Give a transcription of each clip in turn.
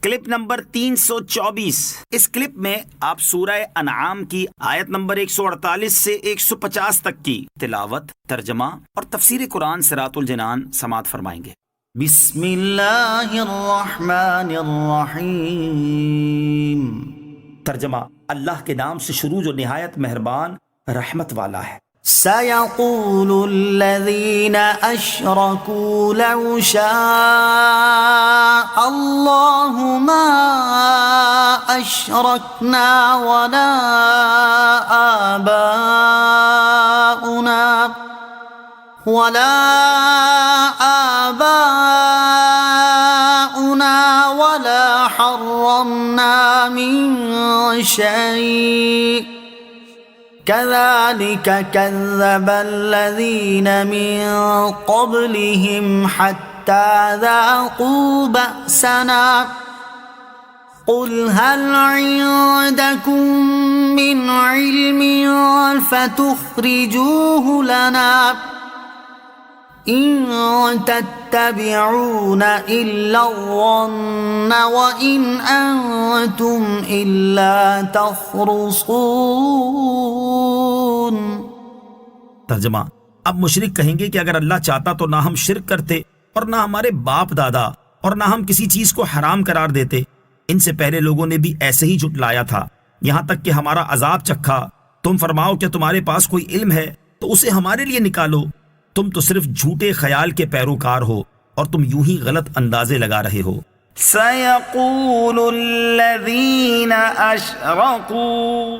Clip number 324۔ اس clip میں آپ سورہ انعام کی آیت نمبر 148 سے 150 تک کی تلاوت، ترجمہ اور تفسیر قرآن صراط الجنان سماعت فرمائیں گے۔ بسم اللہ الرحمن الرحیم۔ ترجمہ: اللہ کے نام سے شروع جو نہایت مہربان رحمت والا ہے۔ سيقول الذين أشركوا لو شاء الله ما أشركنا ولا آباؤنا ولا حرمنا من شيء كذلك كذب الذين من قبلهم حتى ذاقوا بأسنا قل هل عندكم من علم فتخرجوه لنا إن تتبعون إلا الظن وإن أنتم إلا تخرصون۔ ترجمہ: اب مشرک کہیں گے کہ اگر اللہ چاہتا تو نہ ہم شرک کرتے اور نہ ہمارے باپ دادا اور نہ ہم کسی چیز کو حرام قرار دیتے۔ ان سے پہلے لوگوں نے بھی ایسے ہی جھٹلایا تھا یہاں تک کہ ہمارا عذاب چکھا۔ تم فرماؤ کہ تمہارے پاس کوئی علم ہے تو اسے ہمارے لیے نکالو، تم تو صرف جھوٹے خیال کے پیروکار ہو اور تم یوں ہی غلط اندازے لگا رہے ہو۔ سيقول الذين أشركوا،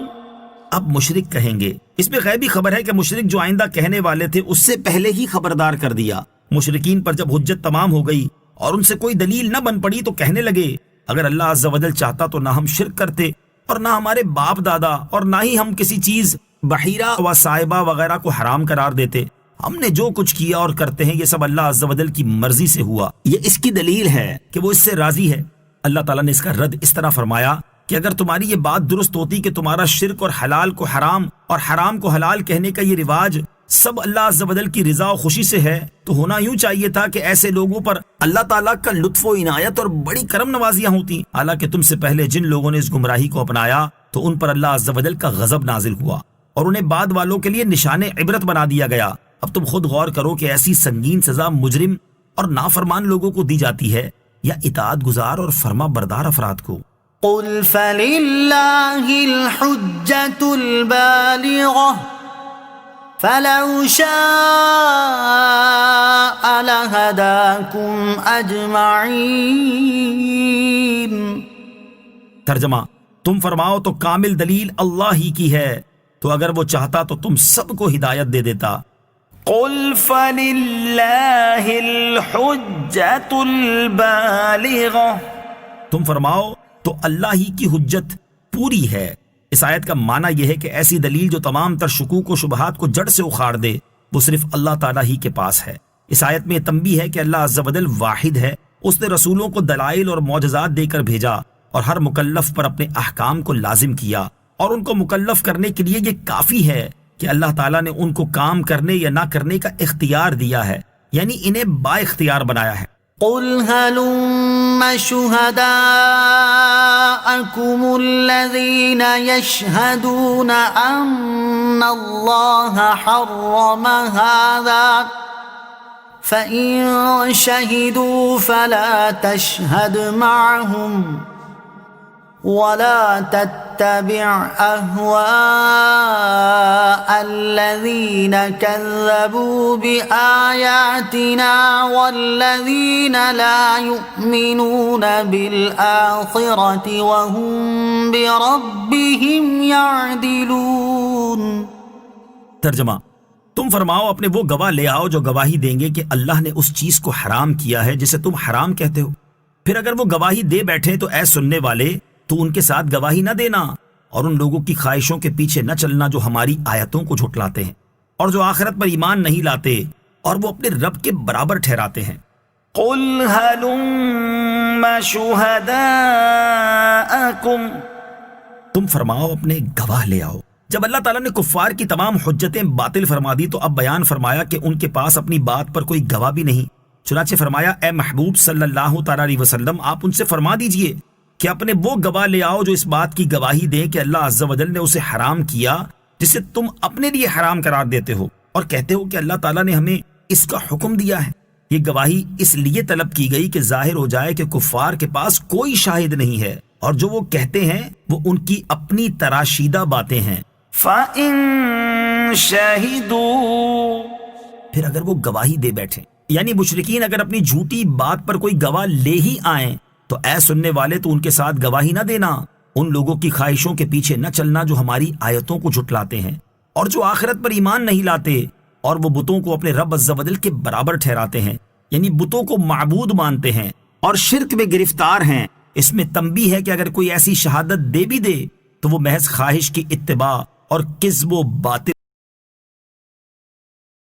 اب مشرک کہیں گے۔ اس میں غیبی خبر ہے کہ مشرک جو آئندہ کہنے والے تھے اس سے پہلے ہی خبردار کر دیا۔ مشرکین پر جب حجت تمام ہو گئی اور ان سے کوئی دلیل نہ بن پڑی تو کہنے لگے اگر اللہ عز و جل چاہتا تو نہ ہم شرک کرتے اور نہ ہمارے باپ دادا اور نہ ہی ہم کسی چیز بحیرہ و صائبہ وغیرہ کو حرام قرار دیتے۔ ہم نے جو کچھ کیا اور کرتے ہیں یہ سب اللہ عز و جل کی مرضی سے ہوا، یہ اس کی دلیل ہے کہ وہ اس سے راضی ہے۔ اللہ تعالیٰ نے اس کا رد اس طرح فرمایا کہ اگر تمہاری یہ بات درست ہوتی کہ تمہارا شرک اور حلال کو حرام اور حرام کو حلال کہنے کا یہ رواج سب اللہ عز و جل کی رضا و خوشی سے ہے تو ہونا یوں چاہیے تھا کہ ایسے لوگوں پر اللہ تعالیٰ کا لطف و عنایت اور بڑی کرم نوازیاں ہوتی۔ حالانکہ تم سے پہلے جن لوگوں نے اس گمراہی کو اپنایا تو ان پر اللہ عز و جل کا غضب نازل ہوا اور انہیں بعد والوں کے لیے نشان عبرت بنا دیا گیا۔ اب تم خود غور کرو کہ ایسی سنگین سزا مجرم اور نافرمان لوگوں کو دی جاتی ہے یا اطاعت گزار اور فرما بردار افراد کو۔ قل فللہ الحجة البالغة فلو شاء لہداکم اجمعین۔ ترجمہ: تم فرماؤ تو کامل دلیل اللہ ہی کی ہے تو اگر وہ چاہتا تو تم سب کو ہدایت دے دیتا۔ قل فللہ الحجة البالغة، تم فرماؤ تو اللہ ہی کی حجت پوری ہے۔ اس آیت کا معنی یہ ہے کہ ایسی دلیل جو تمام تر شکوک و شبہات کو جڑ سے اکھاڑ دے وہ صرف اللہ تعالیٰ ہی کے پاس ہے۔ اس آیت میں تنبیہ ہے کہ اللہ عز و جل واحد ہے، اس نے رسولوں کو دلائل اور معجزات دے کر بھیجا اور ہر مکلف پر اپنے احکام کو لازم کیا اور ان کو مکلف کرنے کے لیے یہ کافی ہے کہ اللہ تعالیٰ نے ان کو کام کرنے یا نہ کرنے کا اختیار دیا ہے، یعنی انہیں با اختیار بنایا ہے۔ قل هلم شهداءكم الذين يشهدون أن الله حرم هذا فإن شهدوا فلا تشهد معهم ولا تتبع أهواء الذين كذبوا بآياتنا والذين لا يؤمنون بالآخرة وهم بربهم يعدلون۔ ترجمہ: تم فرماؤ اپنے وہ گواہ لے آؤ جو گواہی دیں گے کہ اللہ نے اس چیز کو حرام کیا ہے جسے تم حرام کہتے ہو۔ پھر اگر وہ گواہی دے بیٹھے تو اے سننے والے تو ان کے ساتھ گواہی نہ دینا اور ان لوگوں کی خواہشوں کے پیچھے نہ چلنا جو ہماری آیتوں کو جھٹلاتے ہیں اور جو آخرت پر ایمان نہیں لاتے اور وہ اپنے رب کے برابر ٹھہراتے ہیں۔ قل هلم شهداءكم، تم فرماؤ اپنے گواہ لے آؤ۔ جب اللہ تعالیٰ نے کفار کی تمام حجتیں باطل فرما دی تو اب بیان فرمایا کہ ان کے پاس اپنی بات پر کوئی گواہ بھی نہیں۔ چنانچہ فرمایا اے محبوب صلی اللہ تعالیٰ علیہ وسلم آپ ان سے فرما دیجئے کہ اپنے وہ گواہ لے آؤ جو اس بات کی گواہی دیں کہ اللہ عز و جل نے اسے حرام کیا جسے تم اپنے لیے حرام قرار دیتے ہو اور کہتے ہو کہ اللہ تعالیٰ نے ہمیں اس کا حکم دیا ہے۔ یہ گواہی اس لیے طلب کی گئی کہ ظاہر ہو جائے کہ کفار کے پاس کوئی شاہد نہیں ہے اور جو وہ کہتے ہیں وہ ان کی اپنی تراشیدہ باتیں ہیں۔ فَإِن شَهِدُوا، پھر اگر وہ گواہی دے بیٹھیں، یعنی مشرکین اگر اپنی جھوٹی بات پر کوئی گواہ لے ہی آئیں تو اے سننے والے تو ان کے ساتھ گواہی نہ دینا، ان لوگوں کی خواہشوں کے پیچھے نہ چلنا جو ہماری آیتوں کو جھٹلاتے ہیں اور جو آخرت پر ایمان نہیں لاتے اور وہ بتوں کو اپنے رب عز و جل کے برابر ٹھہراتے ہیں، یعنی بتوں کو معبود مانتے ہیں اور شرک میں گرفتار ہیں۔ اس میں تنبیہ ہے کہ اگر کوئی ایسی شہادت دے بھی دے تو وہ محض خواہش کی اتباع اور کذب و باطل